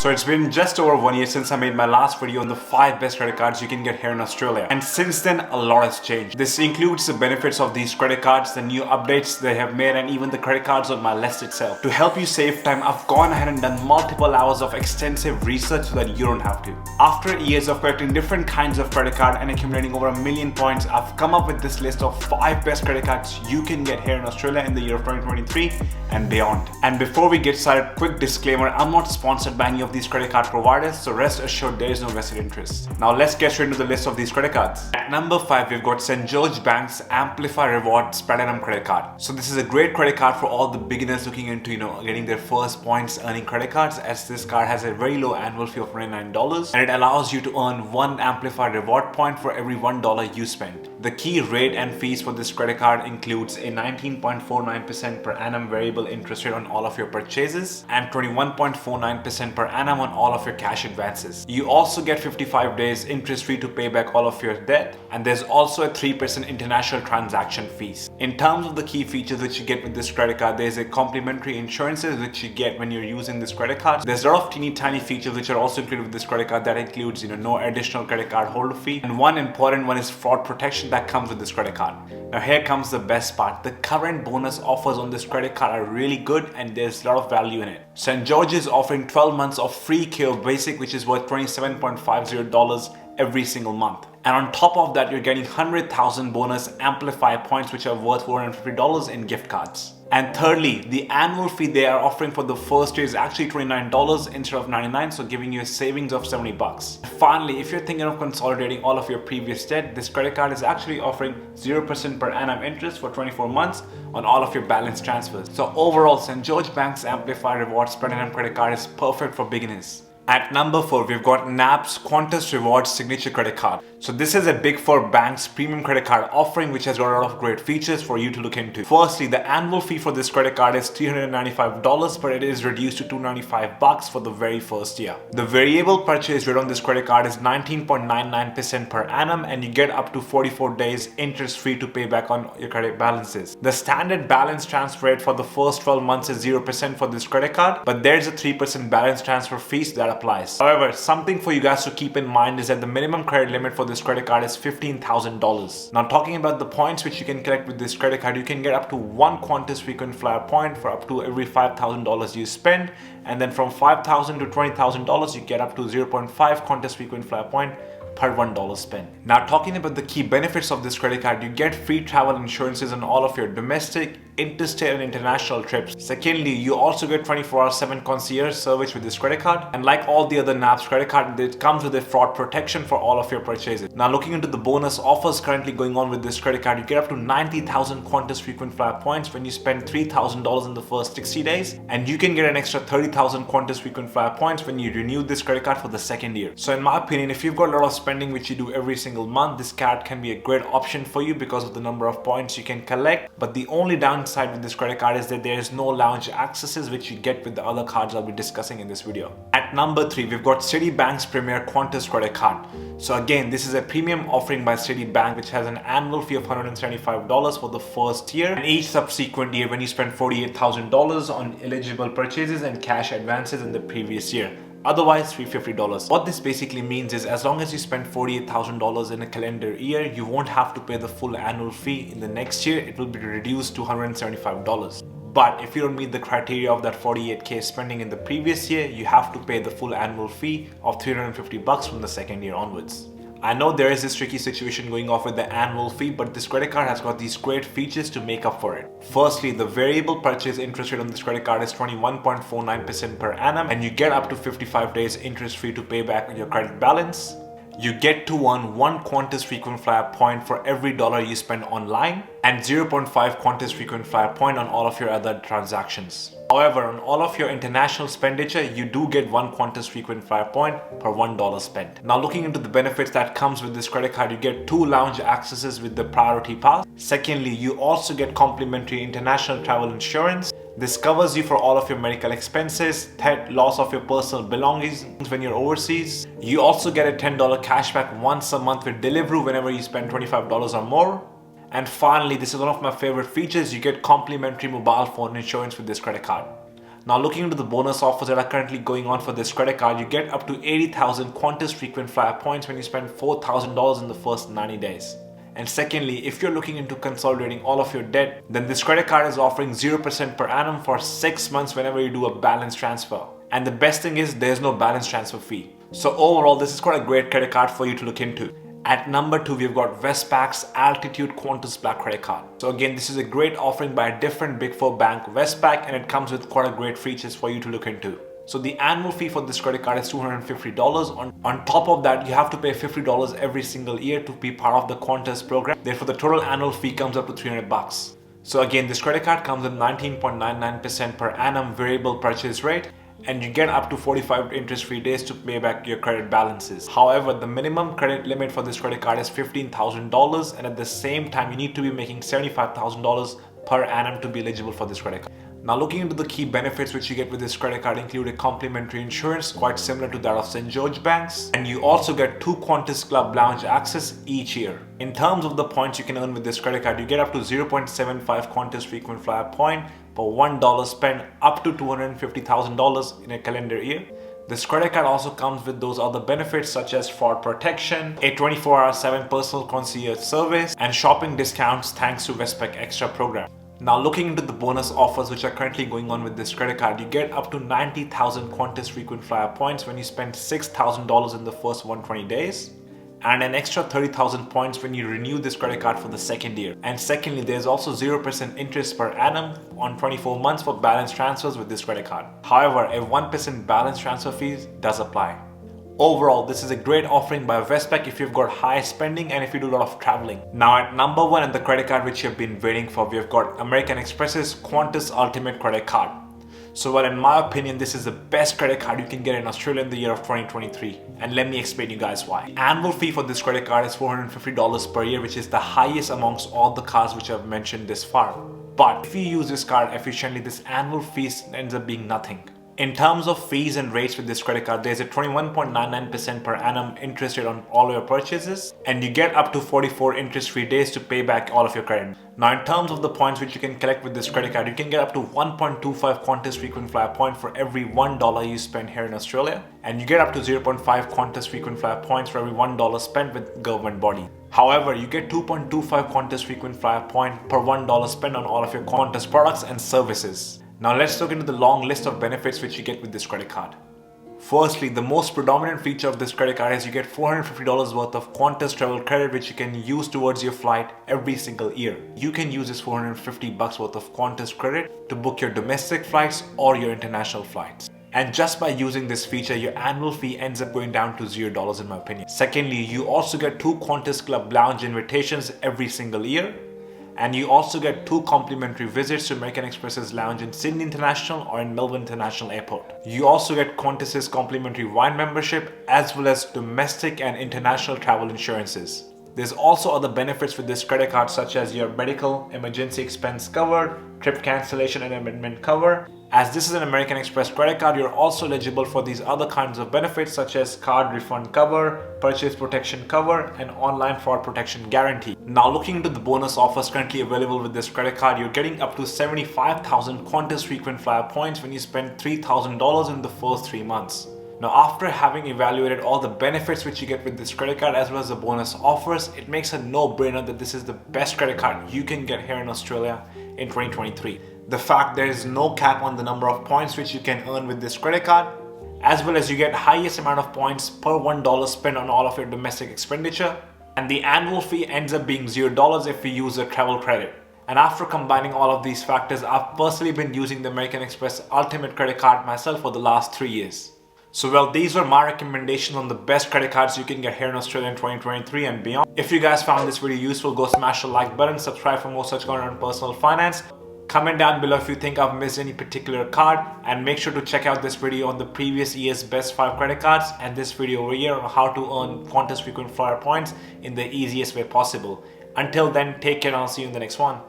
So it's been just over 1 year since I made my last video on the 5 best credit cards you can get here in Australia. And since then, a lot has changed. This includes the benefits of these credit cards, the new updates they have made, and even the credit cards on my list itself. To help you save time, I've gone ahead and done multiple hours of extensive research so that you don't have to. After years of collecting different kinds of credit card and accumulating over 1 million points, I've come up with this list of 5 best credit cards you can get here in Australia in the year of 2023 and beyond. And before we get started, quick disclaimer, I'm not sponsored by any of these credit card providers, so rest assured there is no vested interest. Now let's get straight into the list of these credit cards. At number 5, we've got St. George Bank's Amplify Rewards Platinum credit card. So this is a great credit card for all the beginners looking into getting their first points earning credit cards, as this card has a very low annual fee of $99 and it allows you to earn 1 Amplify reward point for every $1 you spend. The key rate and fees for this credit card includes a 19.49% per annum variable interest rate on all of your purchases and 21.49% per annum on all of your cash advances. You also get 55 days interest free to pay back all of your debt, and there's also a 3% international transaction fees. In terms of the key features which you get with this credit card, there's a complimentary insurances which you get when you're using this credit card. There's a lot of teeny tiny features which are also included with this credit card that includes no additional credit card holder fee, and one important one is fraud protection that comes with this credit card. Now here comes the best part. The current bonus offers on this credit card are really good and there's a lot of value in it. St. George is offering 12 months of free KO Basic, which is worth $27.50 every single month. And on top of that, you're getting 100,000 bonus Amplify points, which are worth $450 in gift cards. And thirdly, the annual fee they are offering for the first year is actually $29 instead of $99, so giving you a savings of $70. Finally, if you're thinking of consolidating all of your previous debt, this credit card is actually offering 0% per annum interest for 24 months on all of your balance transfers. So overall, St. George Bank's Amplify Rewards Platinum credit card is perfect for beginners. At number 4, we've got NAB's Qantas Rewards Signature Credit Card. So this is a Big Four bank's premium credit card offering which has got a lot of great features for you to look into. Firstly, the annual fee for this credit card is $395, but it is reduced to $295 for the very first year. The variable purchase rate on this credit card is 19.99% per annum, and you get up to 44 days interest free to pay back on your credit balances. The standard balance transfer rate for the first 12 months is 0% for this credit card, but there's a 3% balance transfer fees that applies. However, something for you guys to keep in mind is that the minimum credit limit for this credit card is $15,000. Now talking about the points which you can collect with this credit card, you can get up to 1 Qantas frequent flyer point for up to every $5,000 you spend, and then from $5,000 to $20,000 you get up to 0.5 Qantas frequent flyer point per $1 spent. Now talking about the key benefits of this credit card, you get free travel insurances on all of your domestic, interstate and international trips. Secondly, you also get 24/7 concierge service with this credit card, and like all the other NAB's credit card, it comes with a fraud protection for all of your purchases. Now looking into the bonus offers currently going on with this credit card, you get up to 90,000 Qantas frequent flyer points when you spend $3,000 in the first 60 days, and you can get an extra 30,000 Qantas frequent flyer points when you renew this credit card for the second year. So in my opinion, if you've got a lot of spending which you do every single month, this card can be a great option for you because of the number of points you can collect. But the only downside with this credit card is that there is no lounge accesses which you get with the other cards I'll be discussing in this video. At number 3, we've got Citibank's Premier Qantas credit card. So again, this is a premium offering by Citibank which has an annual fee of $175 for the first year, and each subsequent year when you spend $48,000 on eligible purchases and cash advances in the previous year. Otherwise, $350. What this basically means is as long as you spend $48,000 in a calendar year, you won't have to pay the full annual fee. In the next year, it will be reduced to $175. But if you don't meet the criteria of that 48K spending in the previous year, you have to pay the full annual fee of $350 from the second year onwards. I know there is this tricky situation going off with the annual fee, but this credit card has got these great features to make up for it. Firstly, the variable purchase interest rate on this credit card is 21.49% per annum, and you get up to 55 days interest free to pay back on your credit balance. You get to earn 1 Qantas frequent flyer point for every dollar you spend online, and 0.5 Qantas frequent flyer point on all of your other transactions. However, on all of your international expenditure, you do get 1 Qantas frequent flyer point per $1 spent. Now looking into the benefits that comes with this credit card, you get 2 lounge accesses with the priority pass. Secondly, you also get complimentary international travel insurance. This covers you for all of your medical expenses, theft, loss of your personal belongings when you're overseas. You also get a $10 cashback once a month with Deliveroo whenever you spend $25 or more. And finally, this is one of my favorite features, you get complimentary mobile phone insurance with this credit card. Now looking into the bonus offers that are currently going on for this credit card, you get up to 80,000 Qantas frequent flyer points when you spend $4,000 in the first 90 days. And secondly, if you're looking into consolidating all of your debt, then this credit card is offering 0% per annum for 6 months whenever you do a balance transfer. And the best thing is there's no balance transfer fee. So overall, this is quite a great credit card for you to look into. At number 2, we've got Westpac's Altitude Qantas Black Credit Card. So again, this is a great offering by a different Big 4 bank, Westpac, and it comes with quite a great features for you to look into. So the annual fee for this credit card is $250. On top of that, you have to pay $50 every single year to be part of the Qantas program. Therefore, the total annual fee comes up to $300. So again, this credit card comes with 19.99% per annum variable purchase rate, and you get up to 45 interest-free days to pay back your credit balances. However, the minimum credit limit for this credit card is $15,000, and at the same time, you need to be making $75,000 per annum to be eligible for this credit card. Now looking into the key benefits which you get with this credit card include a complimentary insurance quite similar to that of St. George banks, and you also get 2 Qantas Club Lounge access each year. In terms of the points you can earn with this credit card, you get up to 0.75 Qantas frequent flyer point per $1 spent up to $250,000 in a calendar year. This credit card also comes with those other benefits such as fraud protection, a 24/7 personal concierge service, and shopping discounts thanks to Westpac Extra program. Now looking into the bonus offers which are currently going on with this credit card, you get up to 90,000 Qantas frequent flyer points when you spend $6,000 in the first 120 days, and an extra 30,000 points when you renew this credit card for the second year. And secondly, there's also 0% interest per annum on 24 months for balance transfers with this credit card. However, a 1% balance transfer fee does apply. Overall, this is a great offering by Westpac if you've got high spending and if you do a lot of traveling. Now at number 1 and the credit card which you've been waiting for, we've got American Express's Qantas Ultimate Credit Card. So well, in my opinion, this is the best credit card you can get in Australia in the year of 2023. And let me explain you guys why. Annual fee for this credit card is $450 per year, which is the highest amongst all the cards which I've mentioned this far. But if you use this card efficiently, this annual fee ends up being nothing. In terms of fees and rates with this credit card, there's a 21.99% per annum interest rate on all your purchases, and you get up to 44 interest-free days to pay back all of your credit. Now in terms of the points which you can collect with this credit card, you can get up to 1.25 Qantas frequent flyer point for every $1 you spend here in Australia, and you get up to 0.5 Qantas frequent flyer points for every $1 spent with government body. However, you get 2.25 Qantas frequent flyer point per $1 spent on all of your Qantas products and services. Now let's look into the long list of benefits which you get with this credit card. Firstly, the most predominant feature of this credit card is you get $450 worth of Qantas travel credit which you can use towards your flight every single year. You can use this $450 worth of Qantas credit to book your domestic flights or your international flights. And just by using this feature, your annual fee ends up going down to $0 in my opinion. Secondly, you also get 2 Qantas Club Lounge invitations every single year. And you also get 2 complimentary visits to American Express's lounge in Sydney International or in Melbourne International Airport. You also get Qantas's complimentary wine membership as well as domestic and international travel insurances. There's also other benefits with this credit card such as your medical emergency expense cover, trip cancellation and amendment cover. As this is an American Express credit card, you're also eligible for these other kinds of benefits such as card refund cover, purchase protection cover, and online fraud protection guarantee. Now looking into the bonus offers currently available with this credit card, you're getting up to 75,000 Qantas frequent flyer points when you spend $3,000 in the first 3 months. Now after having evaluated all the benefits which you get with this credit card as well as the bonus offers, it makes a no-brainer that this is the best credit card you can get here in Australia in 2023. The fact there is no cap on the number of points which you can earn with this credit card, as well as you get highest amount of points per $1 spent on all of your domestic expenditure, and the annual fee ends up being $0 if we use a travel credit. And after combining all of these factors, I've personally been using the American Express Ultimate Credit Card myself for the last 3 years. So well, these were my recommendations on the best credit cards you can get here in Australia in 2023 and beyond. If you guys found this video useful, go smash the like button, subscribe for more such content on personal finance. Comment down below if you think I've missed any particular card, and make sure to check out this video on the previous year's best 5 credit cards and this video over here on how to earn Qantas frequent flyer points in the easiest way possible. Until then, take care and I'll see you in the next one.